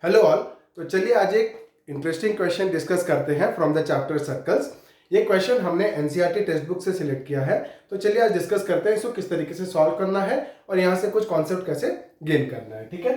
Hello all. तो चलिए आज एक इंटरेस्टिंग क्वेश्चन डिस्कस करते हैं फ्रॉम द चैप्टर सर्कल्स। ये क्वेश्चन हमने एनसीईआरटी टेक्स्ट बुक से सिलेक्ट किया है। तो चलिए आज डिस्कस करते हैं इसको किस तरीके से सॉल्व करना है और यहाँ से कुछ कॉन्सेप्ट कैसे गेन करना है। ठीक है,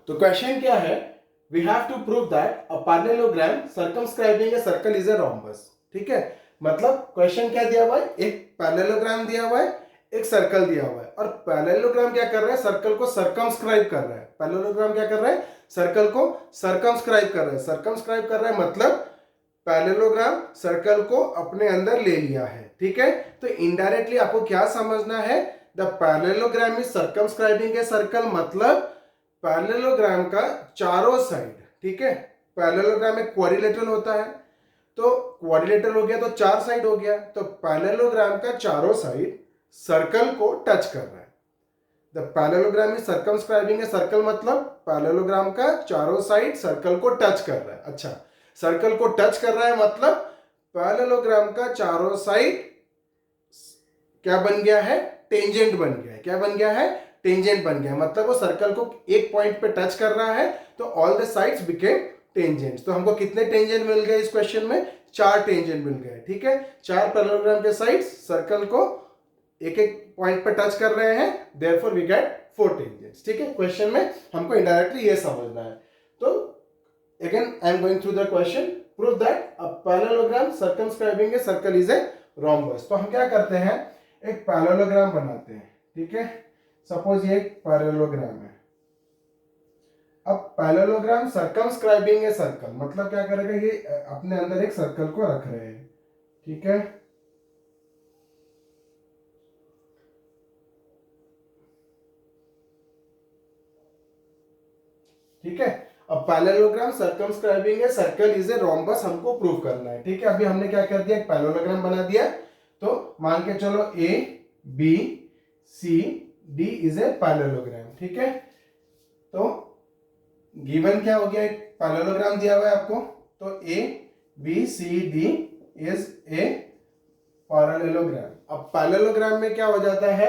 तो क्वेश्चन क्या है, we have to prove that a parallelogram circumscribing a circle is a rhombus. ठीक है, मतलब क्वेश्चन क्या दिया हुआ है, एक पैरेललोग्राम दिया हुआ है, एक सर्कल दिया हुआ है और पैरेललोग्राम क्या कर रहा है, सर्कल को सर्कमस्क्राइब कर रहा है। पैरेललोग्राम क्या कर रहा है, सर्कल को सर्कमस्क्राइब कर रहा है। सर्कमस्क्राइब कर रहा है मतलब पैरेललोग्राम सर्कल को अपने अंदर ले लिया है। ठीक है, तो इनडायरेक्टली आपको क्या समझना है, the parallelogram is circumscribing a circle, मतलब पैरेललोग्राम का चारों साइड, ठीक है, पैरेललोग्राम में क्वाड्रिलेटरल होता है, तो क्वाड्रिलेटरल हो गया तो चार साइड हो गया, तो पैरेललोग्राम का चारों साइड सर्कल को टच कर रहा है। The parallelogram is circumscribing a circle, मतलब पैरेललोग्राम का चारों साइड सर्कल को टच कर रहा है। अच्छा, सर्कल को टच कर रहा है मतलब पैरेललोग्राम का चारों साइड क्या बन गया है, टेंजेंट बन गया है। क्या बन गया है, टेंजेंट बन गया है, मतलब वो सर्कल को एक पॉइंट पे टच कर रहा है तो all the sides became tangents. तो हमको कितने टेंजेंट मिल गए इस क्वेश्चन में, चार टेंजेंट मिल गए। ठीक है, चार पैरेललोग्राम के साइड्स सर्कल को एक एक पॉइंट पे टच कर रहे हैं, therefore we get four tangents. ठीक है, क्वेश्चन में हमको इनडायरेक्टली ये समझना है। तो again I am going through the question, prove that a parallelogram circumscribing a circle is a rhombus. तो हम क्या करते हैं, एक पैरेललोग्राम बनाते हैं। ठीक है, सपोज ये एक पैरेललोग्राम है। अब पैरेललोग्राम सर्कमस्क्राइबिंग ए सर्कल मतलब क्या करेगा, ये अपने अंदर एक सर्कल को रख रहे हैं। ठीक है, ठीक है, अब parallelogram circumscribing a circle is a rhombus हमको प्रूव करना है। ठीक है, अभी हमने क्या कर दिया, एक पैरेललोग्राम बना दिया। तो मान के चलो A B C D is a parallelogram. ठीक है, तो गिवन क्या हो गया, एक पैरेललोग्राम दिया हुआ है आपको, तो A B C D is a parallelogram. अब पैरेललोग्राम में क्या हो जाता है,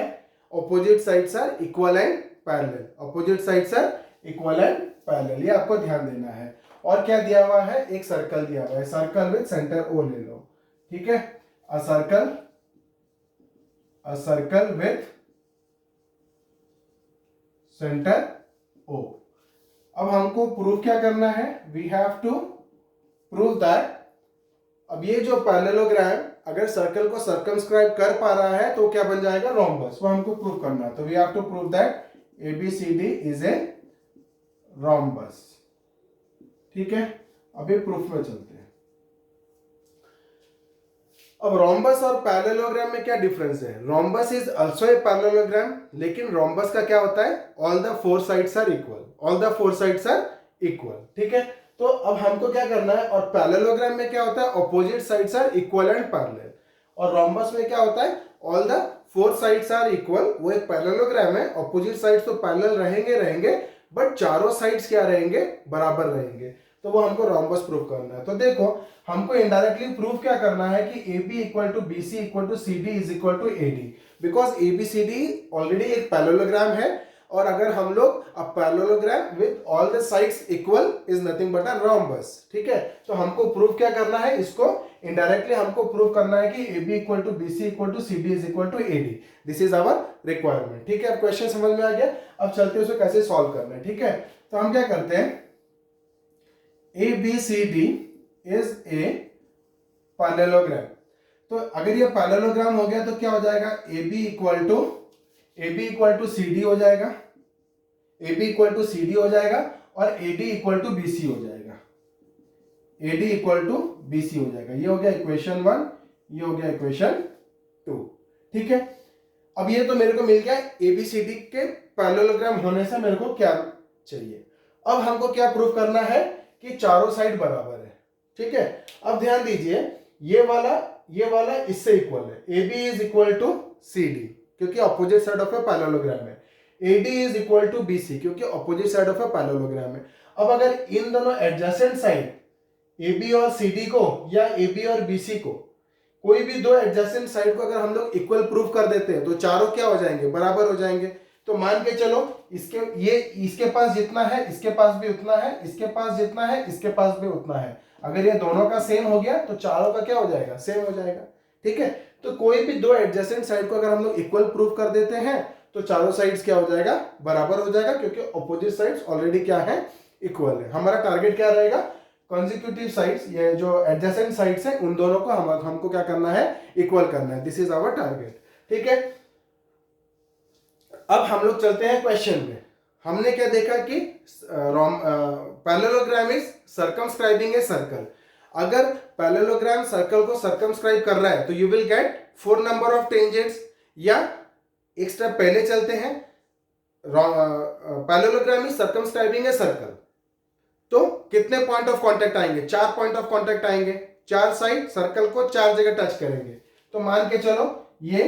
opposite sides are equal and parallel, opposite sides are equal and parallel, ये आपको ध्यान देना है। और क्या दिया हुआ है, एक सर्कल दिया हुआ है, सर्कल विद सेंटर ओ ले लो। ठीक है, a circle with centre O. अब हमको प्रूफ क्या करना है, we have to prove that, अब ये जो पैरेललोग्राम अगर सर्कल को सर्कमस्क्राइब कर पा रहा है तो क्या बन जाएगा, रोम्बस, वो हमको प्रूव करना है। तो we have to prove that ABCD is a rhombus. ठीक है, अभी प्रूफ में चलते हैं। अब रोम्बस और पैरेललोग्राम में क्या डिफरेंस है, rhombus is also a parallelogram, लेकिन रोम्बस का क्या होता है, all the four sides are equal, all the four sides are equal. ठीक है, तो अब हमको क्या करना है, और पैरेललोग्राम में क्या होता है, opposite sides are equal and parallel, और रोम्बस में क्या होता है, all the four sides are equal. वो एक पैरेललोग्राम है, ऑपोजिट साइड्स तो पैरेलल रहेंगे बट चारों साइड्स क्या रहेंगे, बराबर रहेंगे, तो वो हमको रोम्बस प्रूव करना है। तो देखो हमको इनडायरेक्टली प्रूफ क्या करना है कि AB equal to BC equal to CD is equal to AD, because ABCD already एक पैरेललोग्राम है, और अगर हम लोग a parallelogram with all the sides equal is nothing but a rhombus. ठीक है, तो हमको प्रूफ क्या करना है, इसको इनडायरेक्टली हमको प्रूफ करना है कि AB equal to BC equal to CD is equal to AD, this is our requirement. ठीक है, अब क्वेश्चन समझ में आ गया, अब चलते हैं उसको कैसे सॉल्व करना है। ठीक है, तो हम क्या करते हैं, ABCD इज ए पैरेललोग्राम। तो अगर ये पैरेललोग्राम हो गया तो क्या हो जाएगा, AB इक्वल टू CD हो जाएगा, AB इक्वल टू CD हो जाएगा, और AD इक्वल टू BC हो जाएगा, AD इक्वल टू BC हो जाएगा। ये हो गया इक्वेशन 1, ये हो गया इक्वेशन 2। ठीक है, अब ये तो मेरे को मिल गया ABCD के पैरेललोग्राम होने से मेरे को क्या चाहिए, अब हमको क्या प्रूव करना है कि चारों साइड बराबर है। ठीक है, अब ध्यान दीजिए, ये वाला इससे इक्वल है, AB is equal to CD क्योंकि opposite side of a parallelogram है, AD is equal to BC क्योंकि opposite side of a parallelogram है। अब अगर इन दोनों एडजेसेंट साइड AB और CD को या AB और BC को, कोई भी दो एडजेसेंट साइड को अगर हम लोग इक्वल प्रूफ कर देते हैं तो चारों क्या हो जाएंगे, बराबर हो जाएंगे। तो मान के चलो इसके पास जितना है इसके पास भी उतना है, इसके पास जितना है इसके पास भी उतना है। अगर ये दोनों का सेम हो गया तो चारों का क्या हो जाएगा, सेम हो जाएगा। ठीक है, तो कोई भी दो एडजेसेंट साइड को अगर हम लोग इक्वल प्रूव कर देते हैं तो चारों साइड्स क्या हो जाएगा, बराबर हो जाएगा, क्योंकि ऑपोजिट साइड्स ऑलरेडी क्या है, इक्वल है। हमारा टारगेट क्या रहेगा, कॉन्जिक्यूटिव साइड्स, ये जो एडजेसेंट साइड्स है उन दोनों को हमको क्या करना है, इक्वल करना है। This is our target. ठीक है, अब हम लोग चलते हैं क्वेश्चन में। हमने क्या देखा कि parallelogram is circumscribing a circle. अगर पैरेललोग्राम सर्कल को सर्कमस्क्राइब कर रहा है तो you will get 4 number of tangents. या एक स्टेप पहले चलते हैं, parallelogram is circumscribing a circle, तो कितने पॉइंट ऑफ कांटेक्ट आएंगे, 4 पॉइंट ऑफ कांटेक्ट आएंगे। 4 साइड सर्कल को 4 जगह टच करेंगे। तो मान के चलो ये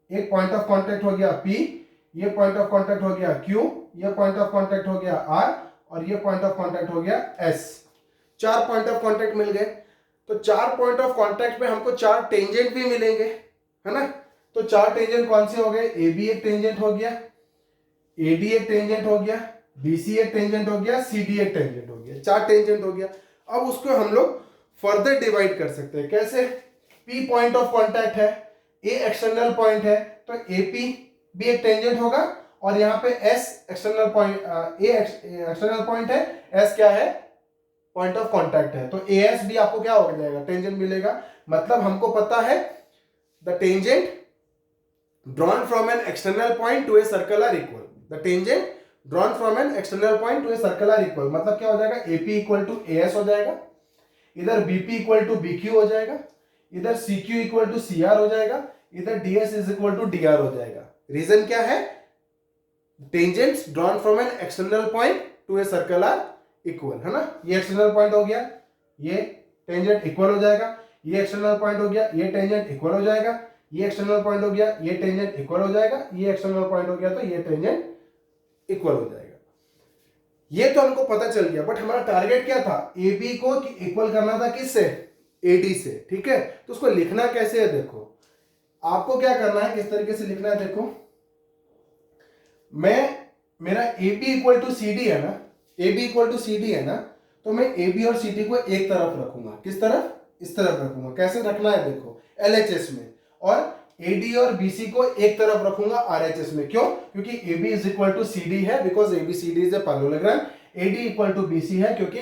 एक पॉइंट ऑफ कांटेक्ट हो गया P, ये पॉइंट ऑफ कांटेक्ट हो गया Q, ये पॉइंट ऑफ कांटेक्ट हो गया R और ये पॉइंट ऑफ कांटेक्ट हो गया S। 4 पॉइंट ऑफ कांटेक्ट मिल गए। तो 4 पॉइंट ऑफ कांटेक्ट में हमको 4 टेंजेंट भी मिलेंगे, है ना। तो 4 टेंजेंट कौन से हो गए, AB एक टेंजेंट हो गया, AD एक टेंजेंट हो गया, BC एक टेंजेंट हो गया, CD एक टेंजेंट हो गया। 4 टेंजेंट हो गया। अब उसको हम लोग फर्दर डिवाइड कर सकते हैं। कैसे, P पॉइंट ऑफ कांटेक्ट है, A एक्सटर्नल पॉइंट है, तो AP भी एक टेंजेंट होगा और यहाँ पे S external point, A external point है, S क्या है, पॉइंट ऑफ कांटेक्ट है। तो AS भी आपको क्या हो जाएगा, टेंजेंट मिलेगा। मतलब हमको पता है the tangent drawn from an external point to a circle are equal. The tangent drawn from an external point to a circle are equal. मतलब क्या हो जाएगा, AP इक्वल टू AS हो जाएगा, इधर BP इक्वल टू BQ हो जाएगा, इधर CQ इक्वल टू CR हो जाएगा, इधर DS is equal to DR हो जाएगा। रीजन क्या है, tangents drawn from an external point to a circle are equal, है ना। ये एक्सटर्नल पॉइंट हो गया, ये टेंजेंट इक्वल हो जाएगा, ये एक्सटर्नल पॉइंट हो गया, ये टेंजेंट इक्वल हो जाएगा, ये एक्सटर्नल पॉइंट हो गया, ये टेंजेंट इक्वल हो जाएगा, ये एक्सटर्नल पॉइंट हो गया तो ये टेंजेंट इक्वल हो जाएगा। ये तो हमको पता चल गया, बट हमारा टारगेट क्या था, AB को इक्वल करना था किससे, AD से। ठीक है, तो उसको लिखना कैसे है, देखो आपको क्या करना है, किस तरीके से लिखना है। देखो मेरा AB इक्वल टू CD है ना, AB इक्वल टू CD है ना, तो मैं AB और CD को एक तरफ रखूंगा। किस तरफ, इस तरफ रखूंगा। कैसे रखना है, देखो LHS में, और AD और BC को एक तरफ रखूंगा RHS में। क्यों, क्योंकि AB is equal to CD है, because ABCD is a parallelogram. AD equal to BC है क्योंकि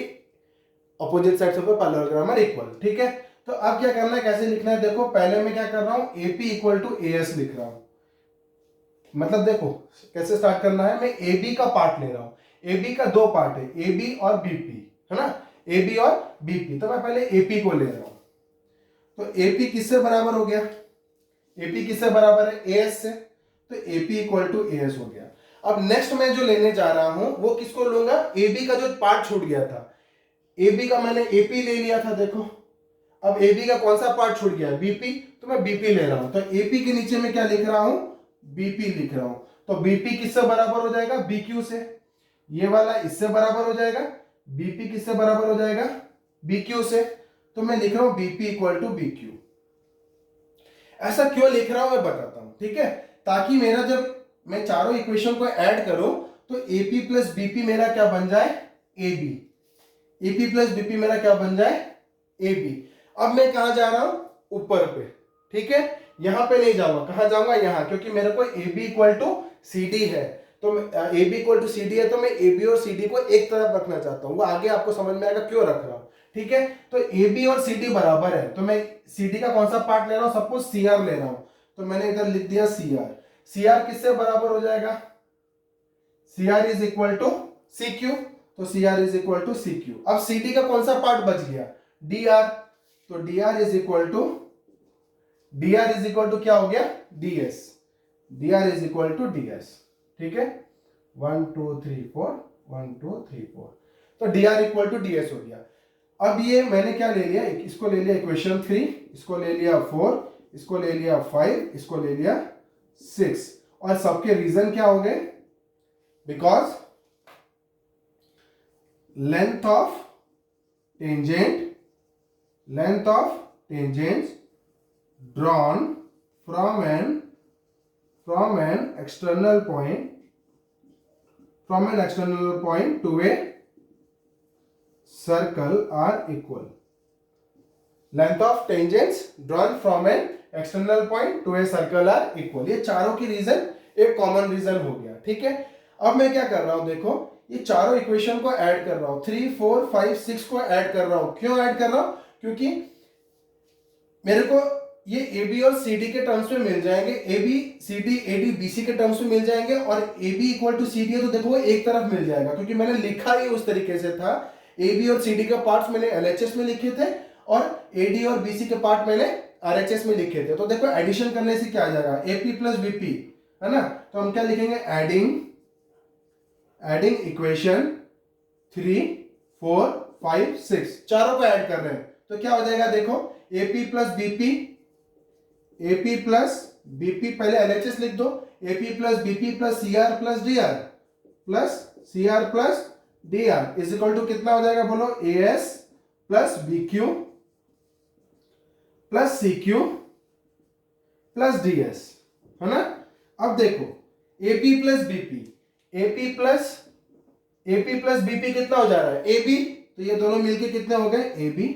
opposite sides of a parallelogram are equal. ठीक है, तो अब क्या करना है, कैसे लिखना है, देखो पहले मैं क्या कर रहा हूं, AP इक्वल टू AS लिख रहा हूं। मतलब देखो कैसे स्टार्ट करना है, मैं AB का पार्ट ले रहा हूं। AB का 2 पार्ट है, AB और BP, है ना, AB और BP। तो मैं पहले AP को ले रहा हूं। तो AP किससे बराबर हो गया, AP किससे बराबर है, AS से, तो AP इक्वल टू AS हो गया। अब नेक्स्ट मैं जो लेने जा रहा हूं वो किसको लूंगा, AB का जो पार्ट छूट गया था, AB का मैंने AP ले लिया था। देखो अब AB का कौन सा पार्ट छूट गया, BP, तो मैं BP ले रहा हूं। तो AP के नीचे मैं क्या लिख रहा हूं, BP लिख रहा हूं। तो BP किससे बराबर हो जाएगा, BQ से। ये वाला इससे बराबर हो जाएगा, BP किससे बराबर हो जाएगा, BQ से। तो मैं लिख रहा हूं BP इक्वल टू BQ। ऐसा क्यों लिख रहा हूं मैं बताता हूं, ठीक है, ताकि मेरा जब मैं चारों इक्वेशन को ऐड करूं तो AP प्लस BP मेरा क्या बन जाए, AB। AP प्लस BP मेरा क्या बन जाए, AB। अब मैं कहां जा रहा हूं, ऊपर पे। ठीक है, यहां पे नहीं जाऊंगा, कहां जाऊंगा, यहां, क्योंकि मेरे को AB इक्वल टू CD है। तो AB इक्वल टू CD है, तो मैं AB और CD को एक तरफ रखना चाहता हूं। वो आगे आपको समझ में आएगा क्यों रख रहा हूं। ठीक है, तो AB और CD बराबर है, तो मैं CD का कौन सा पार्ट ले रहा हूं, सपोज CR ले रहा हूं, तो मैंने इधर लिख दिया CR। CR किससे बराबर हो जाएगा, CR is equal to CQ, तो CR is equal to CQ। अब CD का कौन सा पार्ट बच गया, DR, तो DR इज इक्वल टू क्या हो गया, DS। DR is equal to DS। ठीक है, 1 2 3 4, 1 2 3 4, तो DR इक्वल टू DS हो गया। अब ये मैंने क्या ले लिया, इसको ले लिया इक्वेशन 3, इसको ले लिया 4, इसको ले लिया 5, इसको ले लिया 6, और सबके रीजन क्या हो गए, because length of tangents drawn from an external point from an external point to a circle are equal. Length of tangents drawn from an external point to a circle are equal. ये चारों की reason एक common reason हो गया, ठीक है। अब मैं क्या कर रहा हूं, देखो ये चारों इक्वेशन को ऐड कर रहा हूं, 3 4 5 6 को ऐड कर रहा हूं। क्यों ऐड कर रहा हूं? क्योंकि मेरे को ये ए बी और सी डी के टर्म्स में मिल जाएंगे, A B C D A D B C के टर्म्स में मिल जाएंगे, और A B equal to C D है तो देखो एक तरफ मिल जाएगा, क्योंकि मैंने लिखा ही उस तरीके से था। ए बी और सी डी के पार्ट्स मैंने एलएचएस में लिखे थे और ए डी और बी सी के पार्ट मैंने आरएचएस में लिखे थे। तो देखो एडिशन करने से क्या आ जाएगा, एपी प्लस बीपी, है ना। तो हम क्या लिखेंगे, एडिंग इक्वेशन 3 4 5 6, चारों को ऐड कर रहे हैं तो क्या हो जाएगा, देखो AP plus BP, AP plus BP, पहले एलएचएस लिख दो, AP plus BP plus CR plus DR plus CR plus DR is equal to कितना हो जाएगा, बोलो, AS plus BQ plus CQ plus DS, है ना। अब देखो AP plus BP, AP plus BP कितना हो जा रहा है, एबी, तो ये दोनों मिलके कितने हो गए, AB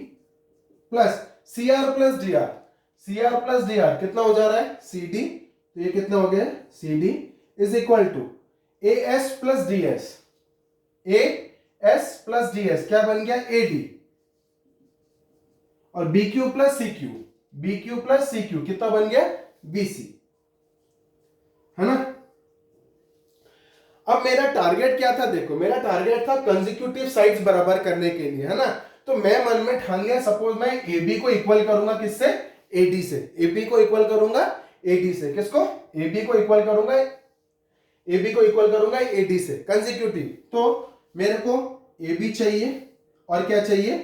plus CR plus DR, CR plus DR कितना हो जा रहा है, सीडी, तो ये कितना हो गया, CD is equal to AS plus DS, AS plus DS क्या बन गया, एडी, और BQ plus CQ, BQ plus CQ कितना बन गया, बीसी, है ना। अब मेरा टारगेट क्या था, देखो मेरा टारगेट था कंसेक्यूटिव साइड्स बराबर करने के लिए, है ना। तो मैं मन में ठान लिया, सपोज मैं AB को इक्वल करूंगा किससे, AD से, AB को इक्वल करूंगा AD से, किसको, AB को इक्वल करूंगा, AB को इक्वल करूंगा AD से, कंसेक्यूटिव। तो मेरे को AB चाहिए और क्या चाहिए,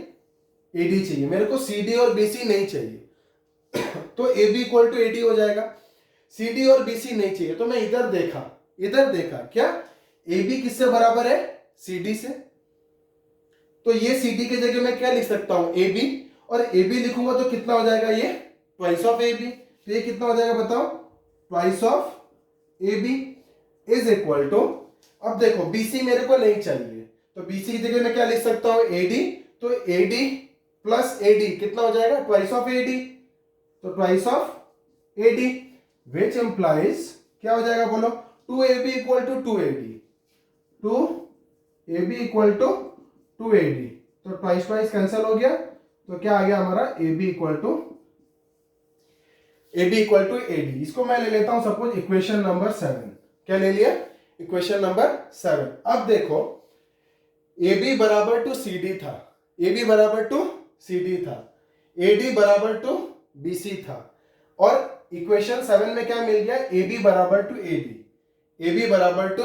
AD चाहिए, मेरे को CD और BC नहीं चाहिए। तो AB इक्वल टू AD हो जाएगा, CD और BC नहीं चाहिए, तो मैं इधर देखा क्या, AB किससे बराबर है, CD से, तो ये CD की जगह मैं क्या लिख सकता हूं, AB, और AB लिखूंगा तो कितना हो जाएगा, ये ट्वाइस ऑफ AB, तो ये कितना हो जाएगा बताओ, twice of AB is equal to, अब देखो BC मेरे को नहीं चाहिए, तो BC की जगह मैं क्या लिख सकता हूं, AD, तो AD प्लस AD कितना हो जाएगा, ट्वाइस ऑफ AD, तो twice of AD which implies क्या हो जाएगा, बोलो, 2AB equal to 2AD, 2AB equal to 2AD, तो ट्वाइस ट्वाइस कैंसिल हो गया, तो क्या आ गया हमारा, AB इक्वल टू AD। इसको मैं ले लेता हूं सपोज इक्वेशन नंबर 7, क्या ले लिया, इक्वेशन नंबर 7। अब देखो AB बराबर टू CD था, AB बराबर टू CD था, AD बराबर टू BC था, और इक्वेशन 7 में क्या मिल गया, AB बराबर टू AD, AB बराबर टू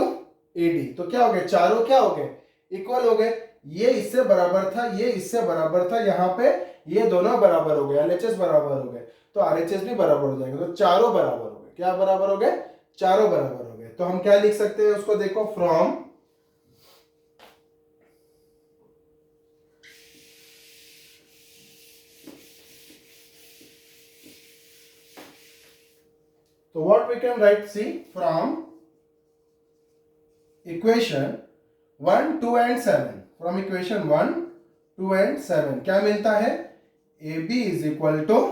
AD, तो क्या हो गया, चारों क्या हो गए, इक्वल हो गए। ये इससे बराबर था, ये इससे बराबर था, यहाँ पे ये दोनों बराबर हो गए, एलएचएस बराबर हो गए, तो आरएचएस भी बराबर हो जाएंगे, तो चारों बराबर हो गए, क्या बराबर हो गए, चारों बराबर हो गए। तो हम क्या लिख सकते हैं उसको, देखो, फ्रॉम तो what we can write, see, from equation 1 2 and 7, from equation 1 2 and 7 क्या मिलता है, AB is equal to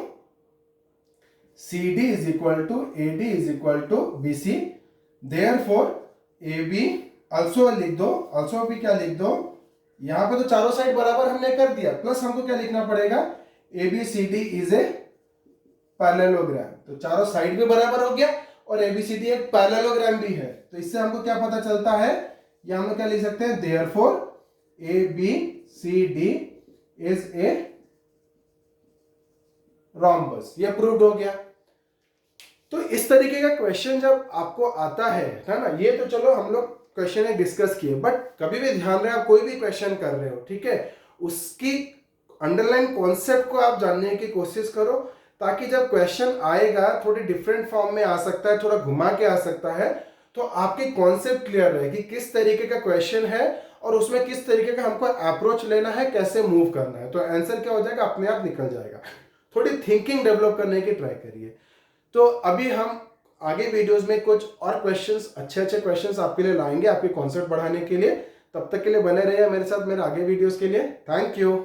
CD is equal to AD is equal to BC, therefore AB also लिख दो, also भी क्या लिख दो, यहां पे तो चारों साइड बराबर हमने कर दिया, प्लस हमको क्या लिखना पड़ेगा, ABCD is a पैरेललोग्राम, तो चारों साइड भी बराबर हो गया और ABCD एक पैरेललोग्राम भी है, तो इससे हमको क्या पता चलता है, या हम क्या लिख सकते हैं, therefore ABCD is a rhombus, ये प्रूव्ड हो गया। तो इस तरीके का क्वेश्चन जब आपको आता है ना, ये तो चलो हम लोग क्वेश्चन डिस्कस किए, बट कभी भी ध्यान रहे आप कोई भी क्वेश्चन कर रहे हो, ठीक है, उसकी अंडरलाइन कॉन्सेप्ट को आप जानने की कोशिश करो, ताकि जब क्वेश्चन आएगा थोड़ी डिफरेंट फॉर्म में आ सकता है, थोड़ा घुमा के आ सकता है, तो आपकी कॉन्सेप्ट क्लियर रहे कि किस तरीके का क्वेश्चन है और उसमें किस तरीके का हमको अप्रोच लेना है, कैसे मूव करना है, तो आंसर क्या हो जाएगा, अपने आप निकल जाएगा। थोड़ी थिंकिंग डेवलप करने की ट्राई करिए। तो अभी हम आगे वीडियोस में कुछ और क्वेश्चंस, अच्छे क्वेश्चंस आपके लिए लाएंगे आपके कॉन्सेप्ट बढ़ाने के लिए। तब तक के लिए बने रहिए मेरे साथ मेरे आगे वीडियोस के लिए। Thank you.